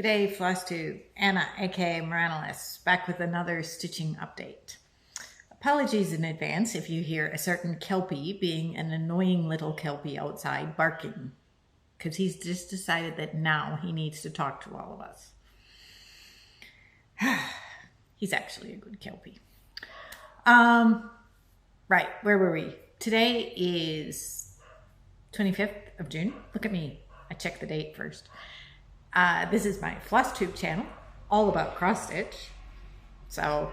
G'day Flosstube, Anna aka Moranalis, back with another stitching update. Apologies in advance if you hear a certain Kelpie being an annoying little Kelpie outside barking, because he's just decided that now he needs to talk to all of us. He's actually a good Kelpie. Right, where were we? Today is 25th of June. Look at me, I checked the date first. This is my Flosstube channel, all about cross stitch. So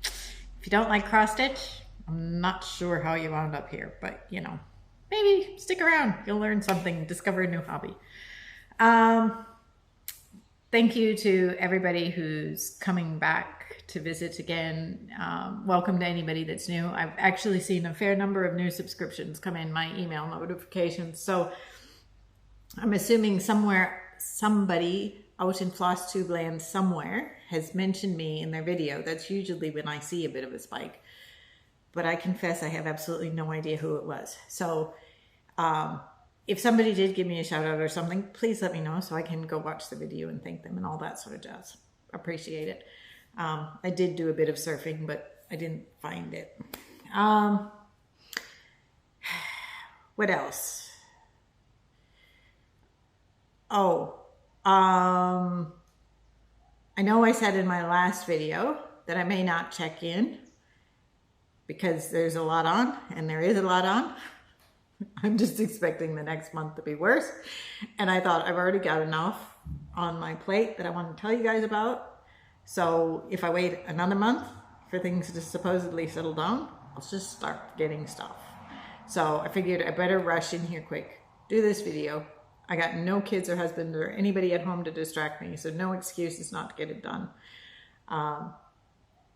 if you don't like cross stitch, I'm not sure how you wound up here, but you know, maybe stick around. You'll learn something, discover a new hobby. Thank you to everybody who's coming back to visit again. Welcome to anybody that's new. I've actually seen a fair number of new subscriptions come in my email notifications. So I'm assuming somebody out in Flosstube land somewhere has mentioned me in their video. That's usually when I see a bit of a spike. But I confess I have absolutely no idea who it was. So if somebody did give me a shout out or something, please let me know so I can go watch the video and thank them and all that sort of jazz. Appreciate it. I did do a bit of surfing, but I didn't find it. What else? Oh, I know I said in my last video that I may not check in because there's a lot on, and there is a lot on. I'm just expecting the next month to be worse. And I thought I've already got enough on my plate that I want to tell you guys about. So if I wait another month for things to supposedly settle down, I'll just start getting stuff. So I figured I better rush in here quick, do this video. I got no kids or husband or anybody at home to distract me, so no excuses not to get it done.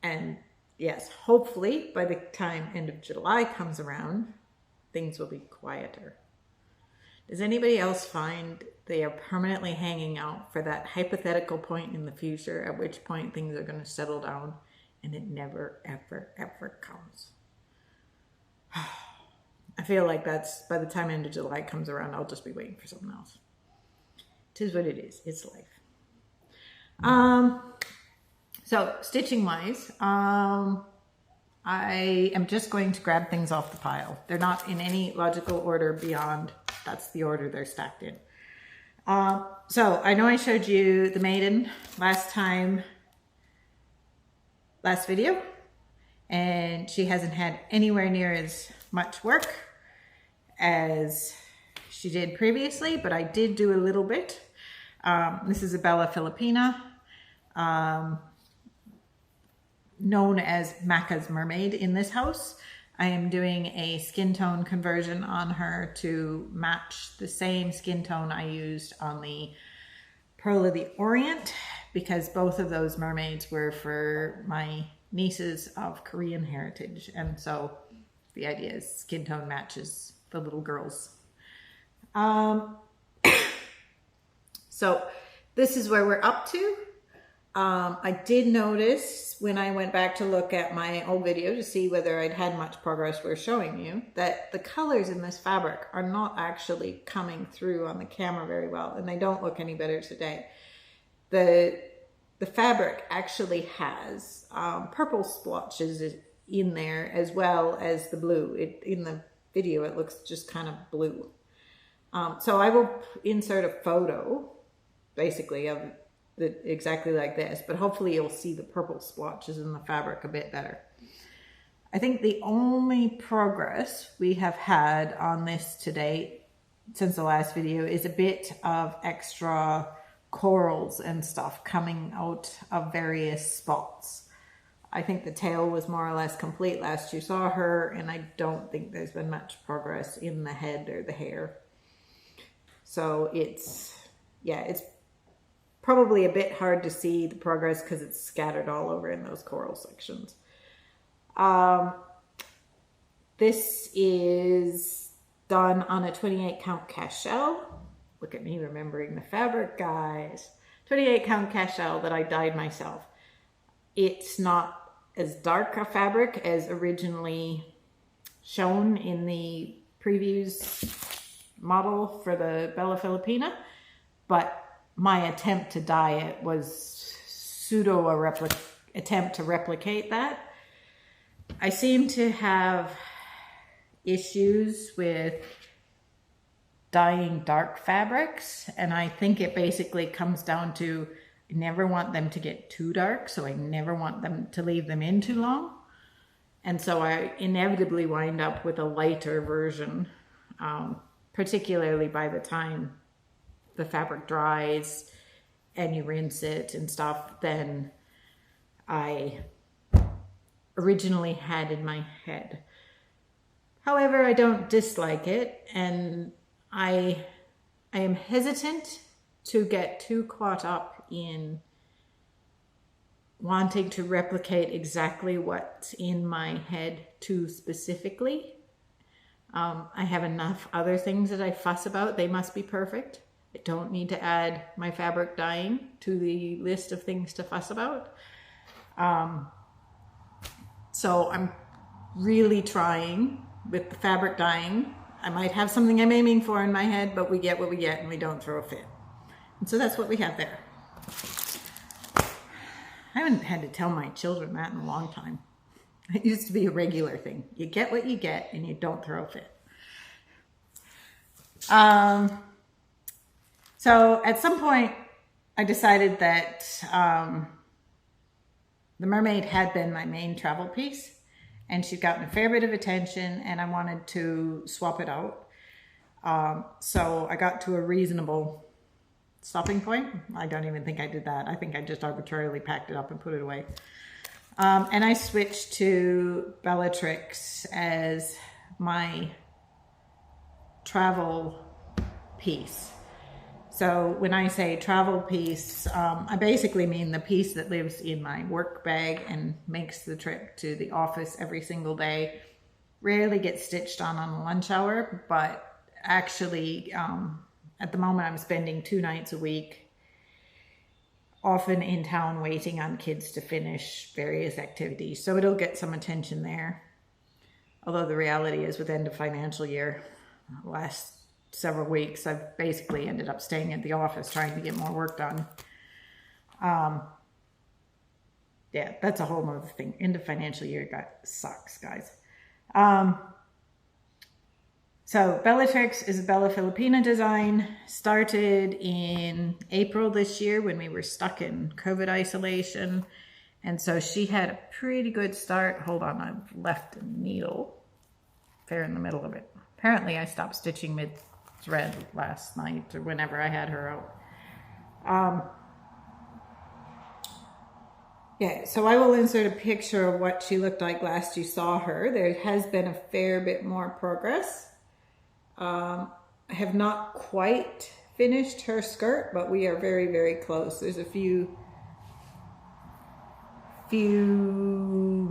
And yes, hopefully by the time end of July comes around, things will be quieter. Does anybody else find they are permanently hanging out for that hypothetical point in the future at which point things are going to settle down, and it never, ever, ever comes? I feel like that's, by the time end of July comes around, I'll just be waiting for something else. It is what it is. It's life. So stitching wise, I am just going to grab things off the pile. They're not in any logical order beyond that's the order they're stacked in. So I know I showed you the Maiden last video, and she hasn't had anywhere near as much work as she did previously, but I did do a little bit. This is Isabella Fillipina, known as Macca's mermaid in this house. I am doing a skin tone conversion on her to match the same skin tone I used on the Pearl of the Orient, because both of those mermaids were for my nieces of Korean heritage, and so the idea is skin tone matches the little girls. So this is where we're up to. I did notice when I went back to look at my old video to see whether I'd had much progress worth showing you, that the colors in this fabric are not actually coming through on the camera very well, and they don't look any better today. The fabric actually has purple splotches in there as well as the blue. In the video it looks just kind of blue. So I will insert a photo basically of exactly like this, but hopefully you'll see the purple splotches in the fabric a bit better. I think the only progress we have had on this today since the last video is a bit of extra corals and stuff coming out of various spots. I think the tail was more or less complete last you saw her, and I don't think there's been much progress in the head or the hair. So it's probably a bit hard to see the progress because it's scattered all over in those coral sections. This is done on a 28 count cast shell. Look at me remembering the fabric, guys. 28 count cast shell that I dyed myself. It's not as dark a fabric as originally shown in the previews model for the Bella Fillipina, but my attempt to dye it was pseudo attempt to replicate that. I seem to have issues with dyeing dark fabrics, and I think it basically comes down to I never want them to get too dark, so I never want them to leave them in too long. And so I inevitably wind up with a lighter version, particularly by the time the fabric dries and you rinse it and stuff than I originally had in my head. However, I don't dislike it, and I am hesitant to get too caught up in wanting to replicate exactly what's in my head too specifically. I have enough other things that I fuss about. They must be perfect. I don't need to add my fabric dyeing to the list of things to fuss about. So I'm really trying with the fabric dyeing. I might have something I'm aiming for in my head, but we get what we get and we don't throw a fit. And so that's what we have there. I haven't had to tell my children that in a long time. It used to be a regular thing. You get what you get and you don't throw a fit. So at some point I decided that the mermaid had been my main travel piece, and she'd gotten a fair bit of attention, and I wanted to swap it out. So I got to a reasonable stopping point. I don't even think I did that. I think I just arbitrarily packed it up and put it away. And I switched to Bellatrix as my travel piece. So when I say travel piece, I basically mean the piece that lives in my work bag and makes the trip to the office every single day. Rarely gets stitched on a lunch hour, but actually at the moment I'm spending 2 nights a week, often in town waiting on kids to finish various activities. So it'll get some attention there. Although the reality is with end of financial year, last several weeks, I've basically ended up staying at the office trying to get more work done. Yeah, that's a whole other thing. End of financial year sucks, guys. So Bellatrix Isabella Fillipina design started in April this year when we were stuck in COVID isolation. And so she had a pretty good start. Hold on, I've left a needle there in the middle of it. Apparently I stopped stitching mid-thread last night or whenever I had her out. Yeah, so I will insert a picture of what she looked like last you saw her. There has been a fair bit more progress. I have not quite finished her skirt, but we are very, very close. There's a few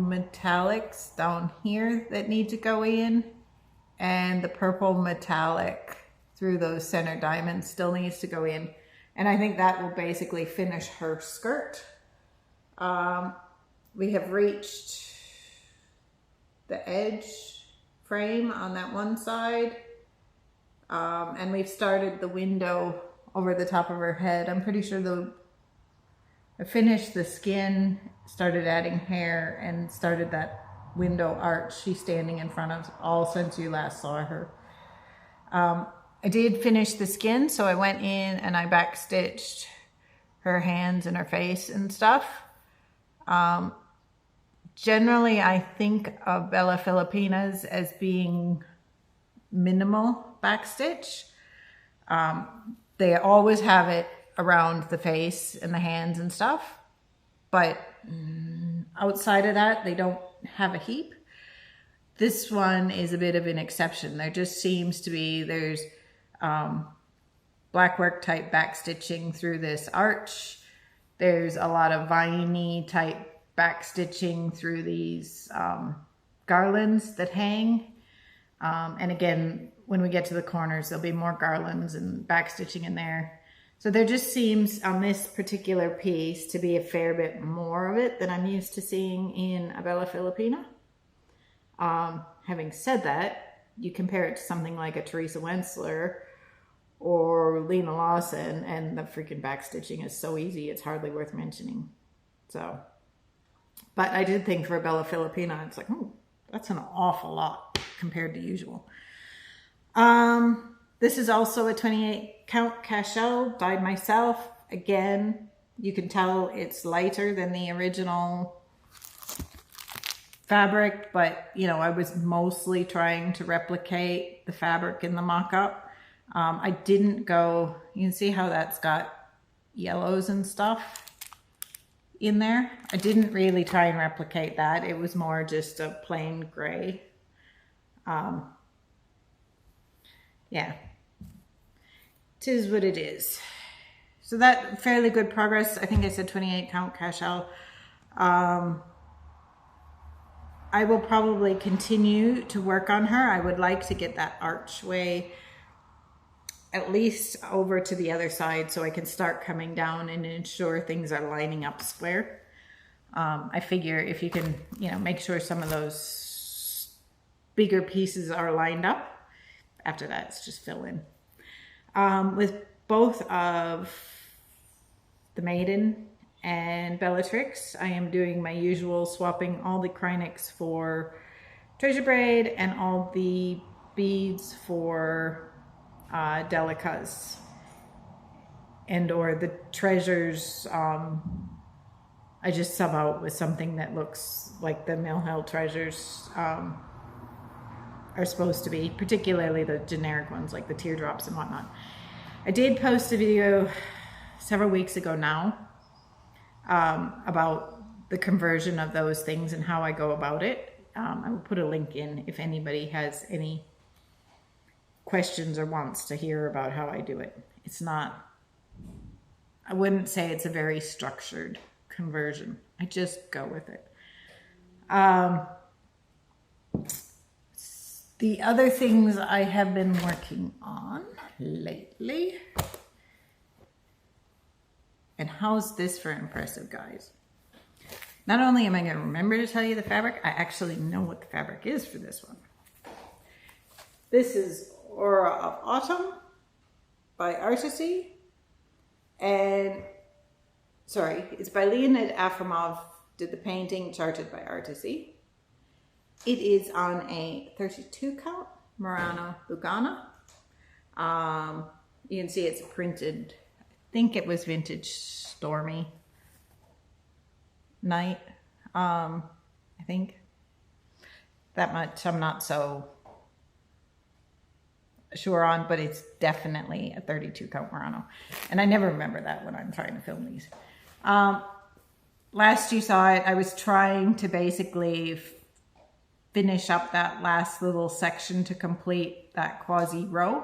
metallics down here that need to go in, and the purple metallic through those center diamonds still needs to go in. And I think that will basically finish her skirt. We have reached the edge frame on that one side. And we've started the window over the top of her head. I'm pretty sure I finished the skin, started adding hair, and started that window arch she's standing in front of all since you last saw her. I did finish the skin, so I went in and I backstitched her hands and her face and stuff. Generally, I think of Bella Filipinas as being minimal backstitch. They always have it around the face and the hands and stuff, but outside of that, they don't have a heap. This one is a bit of an exception. There just seems to be, there's blackwork type backstitching through this arch. There's a lot of viney type backstitching through these garlands that hang. And again, when we get to the corners, there'll be more garlands and backstitching in there. So there just seems on this particular piece to be a fair bit more of it than I'm used to seeing in a Bella Filippina. Having said that, you compare it to something like a Teresa Wensler or Lena Lawson, and the freaking back stitching is so easy, it's hardly worth mentioning. So, but I did think for Bella Fillipina, it's like, oh, that's an awful lot compared to usual. This is also a 28 count cashel, dyed myself. Again, you can tell it's lighter than the original fabric, but you know, I was mostly trying to replicate the fabric in the mock-up. I didn't go, you can see how that's got yellows and stuff in there. I didn't really try and replicate that. It was more just a plain gray. Yeah, it is what it is. So that fairly good progress. I think I said 28 count cashel. I will probably continue to work on her. I would like to get that archway at least over to the other side so I can start coming down and ensure things are lining up square. I figure if you can, you know, make sure some of those bigger pieces are lined up, after that it's just fill in. With both of the Maiden and Bellatrix, I am doing my usual swapping all the Krynics for treasure braid and all the beads for delicas, and or the treasures I just sub out with something that looks like the Mill Hill treasures are supposed to be, particularly the generic ones like the teardrops and whatnot. I did post a video several weeks ago now about the conversion of those things and how I go about it. I will put a link in if anybody has any questions or wants to hear about how I do it. It's not, I wouldn't say it's a very structured conversion. I just go with it. The other things I have been working on lately, and how's this for impressive, guys? Not only am I going to remember to tell you the fabric, I actually know what the fabric is for this one. This is Aura of Autumn by Artecy, and sorry, it's by Leonid Afremov, did the painting, charted by Artecy. It is on a 32 count Murano Lugana. You can see it's printed, I think it was vintage Stormy Night. I think that much I'm not so sure on, but it's definitely a 32 count Murano, and I never remember that when I'm trying to film these. Last you saw it, I was trying to basically finish up that last little section to complete that quasi row,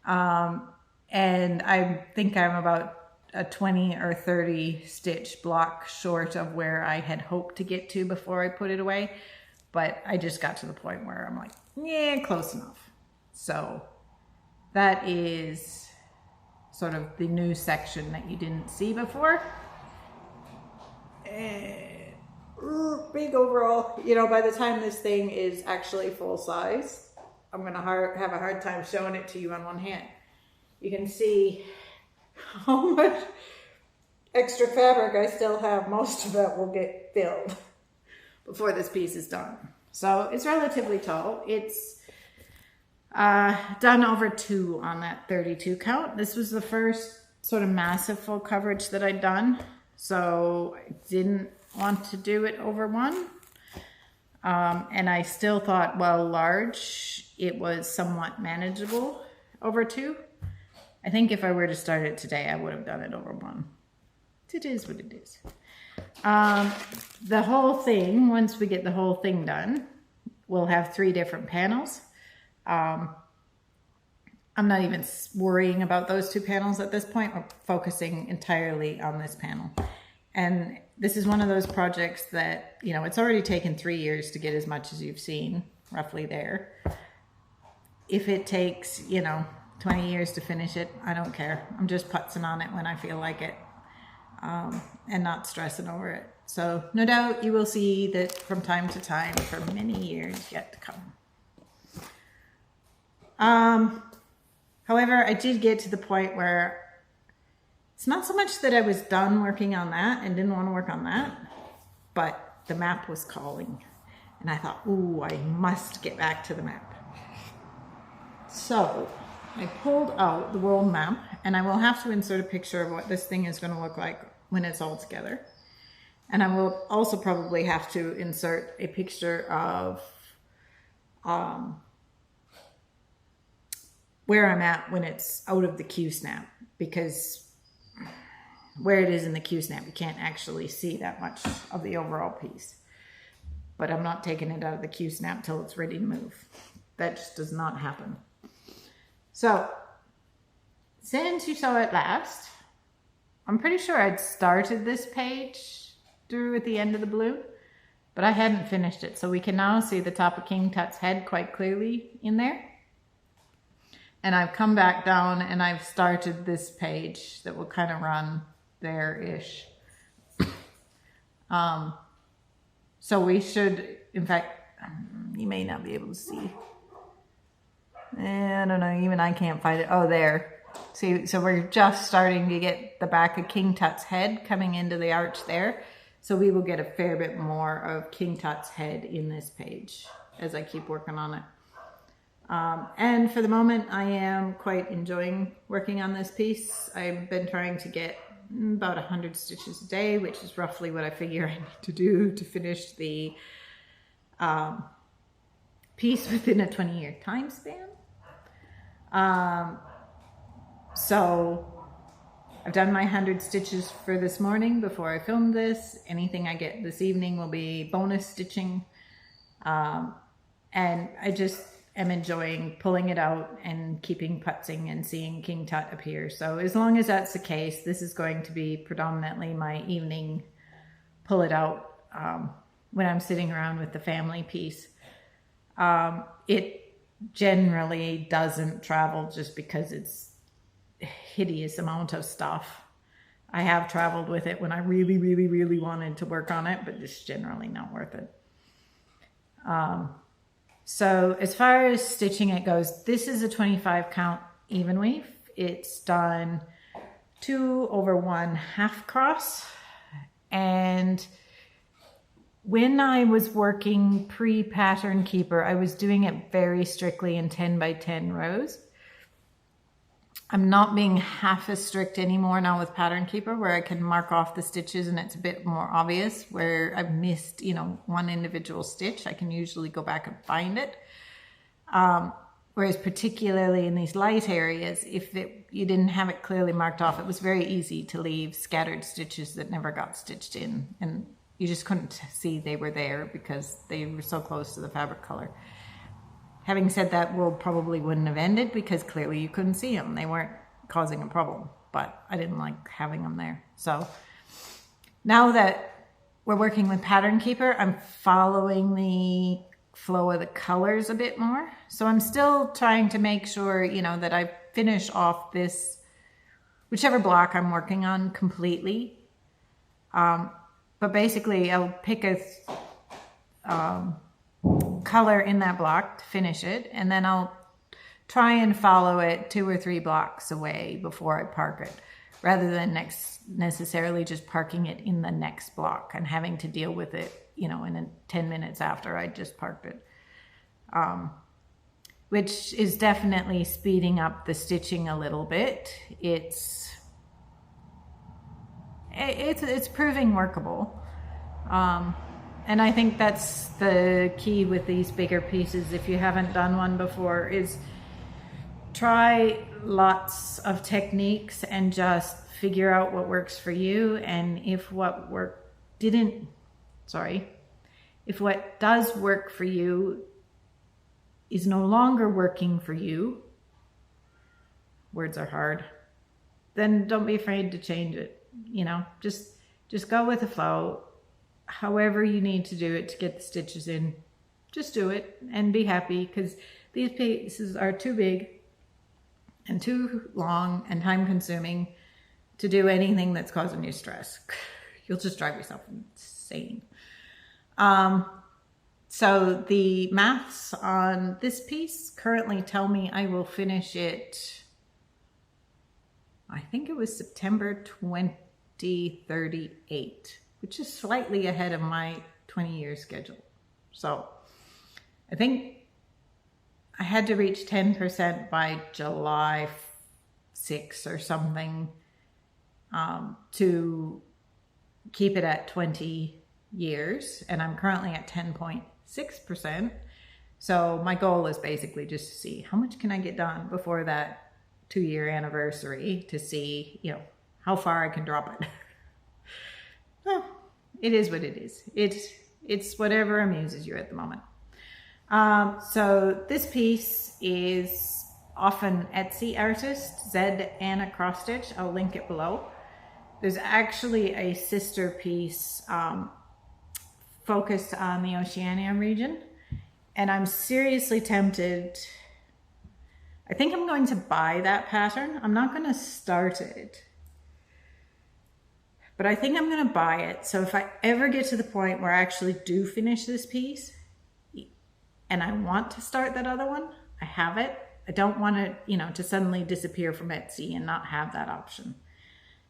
and I think I'm about a 20 or 30 stitch block short of where I had hoped to get to before I put it away, but I just got to the point where I'm like, yeah, close enough. So that is sort of the new section that you didn't see before. And big overall, you know, by the time this thing is actually full size, I'm gonna have a hard time showing it to you on one hand. You can see how much extra fabric I still have. Most of that will get filled before this piece is done. So it's relatively tall. It's done over 2 on that 32 count. This was the first sort of massive full coverage that I'd done, so I didn't want to do it over 1. And I still thought, well, large, it was somewhat manageable over 2. I think if I were to start it today, I would have done it over 1. It is what it is. The whole thing, once we get the whole thing done, we'll have 3 different panels. I'm not even worrying about those 2 panels at this point. We're focusing entirely on this panel. And this is one of those projects that, you know, it's already taken 3 years to get as much as you've seen, roughly there. If it takes, you know, 20 years to finish it, I don't care. I'm just putzing on it when I feel like it, and not stressing over it. So no doubt you will see that from time to time for many years yet to come. However, I did get to the point where it's not so much that I was done working on that and didn't want to work on that, but the map was calling. And I thought, ooh, I must get back to the map. So I pulled out the world map, and I will have to insert a picture of what this thing is going to look like when it's all together. And I will also probably have to insert a picture of where I'm at when it's out of the Q-snap, because where it is in the Q-snap, you can't actually see that much of the overall piece. But I'm not taking it out of the Q-snap till it's ready to move. That just does not happen. So, since you saw it last, I'm pretty sure I'd started this page through at the end of the blue, but I hadn't finished it. So we can now see the top of King Tut's head quite clearly in there. And I've come back down and I've started this page that will kind of run there-ish. So we should, in fact, you may not be able to see. I don't know, even I can't find it. Oh, there. See, so we're just starting to get the back of King Tut's head coming into the arch there. So we will get a fair bit more of King Tut's head in this page as I keep working on it. And for the moment, I am quite enjoying working on this piece. I've been trying to get about 100 stitches a day, which is roughly what I figure I need to do to finish the piece within a 20-year time span. So I've done my 100 stitches for this morning before I filmed this. Anything I get this evening will be bonus stitching. And I just am enjoying pulling it out and keeping putzing and seeing King Tut appear. So as long as that's the case, this is going to be predominantly my evening pull it out when I'm sitting around with the family piece. It generally doesn't travel just because it's a hideous amount of stuff. I have traveled with it when I really, really, really wanted to work on it, but it's generally not worth it. So as far as stitching it goes, this is a 25 count even weave. It's done 2 over 1 half cross. And when I was working pre-Pattern Keeper, I was doing it very strictly in 10 by 10 rows. I'm not being half as strict anymore now with Pattern Keeper, where I can mark off the stitches and it's a bit more obvious where I've missed, you know, one individual stitch. I can usually go back and find it. Whereas particularly in these light areas, if you didn't have it clearly marked off, it was very easy to leave scattered stitches that never got stitched in. And you just couldn't see they were there because they were so close to the fabric color. Having said that, wool probably wouldn't have ended because clearly you couldn't see them. They weren't causing a problem, but I didn't like having them there. So now that we're working with Pattern Keeper, I'm following the flow of the colors a bit more. So I'm still trying to make sure, you know, that I finish off this, whichever block I'm working on completely. But basically I'll pick a color in that block to finish it, and then I'll try and follow it 2 or 3 blocks away before I park it, rather than necessarily just parking it in the next block and having to deal with it, you know, in 10 minutes after I just parked it. Which is definitely speeding up the stitching a little bit. It's proving workable. And I think that's the key with these bigger pieces. If you haven't done one before, is try lots of techniques and just figure out what works for you. And if what does work for you is no longer working for you, words are hard, then don't be afraid to change it. You know, just go with the flow. However you need to do it to get the stitches in, just do it and be happy, because these pieces are too big and too long and time consuming to do anything that's causing you stress. You'll just drive yourself insane. So the maths on this piece currently tell me I will finish it I think it was September 2038, which is slightly ahead of my 20-year schedule. So I think I had to reach 10% by July 6 or something to keep it at 20 years. And I'm currently at 10.6%. So my goal is basically just to see how much can I get done before that 2-year anniversary to see, you know, how far I can drop it. Well, it is what it is. It's whatever amuses you at the moment. So this piece is off an Etsy artist, ZAnnaCrossStitch. I'll link it below. There's actually a sister piece focused on the Oceania region, and I'm seriously tempted. I think I'm going to buy that pattern. I'm not going to start it, but I think I'm going to buy it. So if I ever get to the point where I actually do finish this piece and I want to start that other one, I have it. I don't want it, you know, to suddenly disappear from Etsy and not have that option.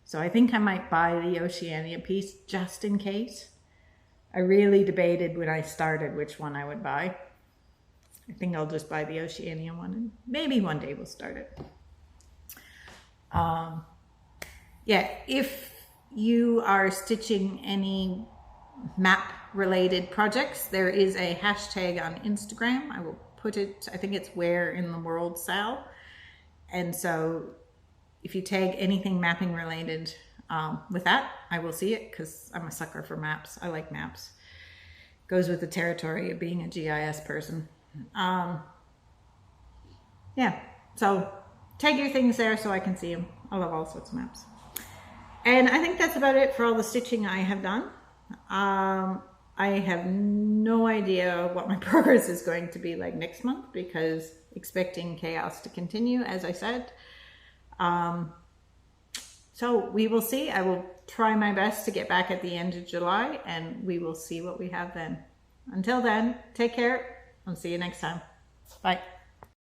So I think I might buy the Oceania piece just in case. I really debated when I started which one I would buy. I think I'll just buy the Oceania one, and maybe one day we'll start it. Yeah, if you are stitching any map related projects, there is a hashtag on Instagram. I will put it, I think it's Where in the World Sal. And so if you tag anything mapping related with that, I will see it, because I'm a sucker for maps. I like maps. Goes with the territory of being a GIS person. Yeah, so tag your things there so I can see them. I love all sorts of maps. And I think that's about it for all the stitching I have done. I have no idea what my progress is going to be like next month, because expecting chaos to continue, as I said. So we will see. I will try my best to get back at the end of July, and we will see what we have then. Until then, take care. I'll see you next time. Bye.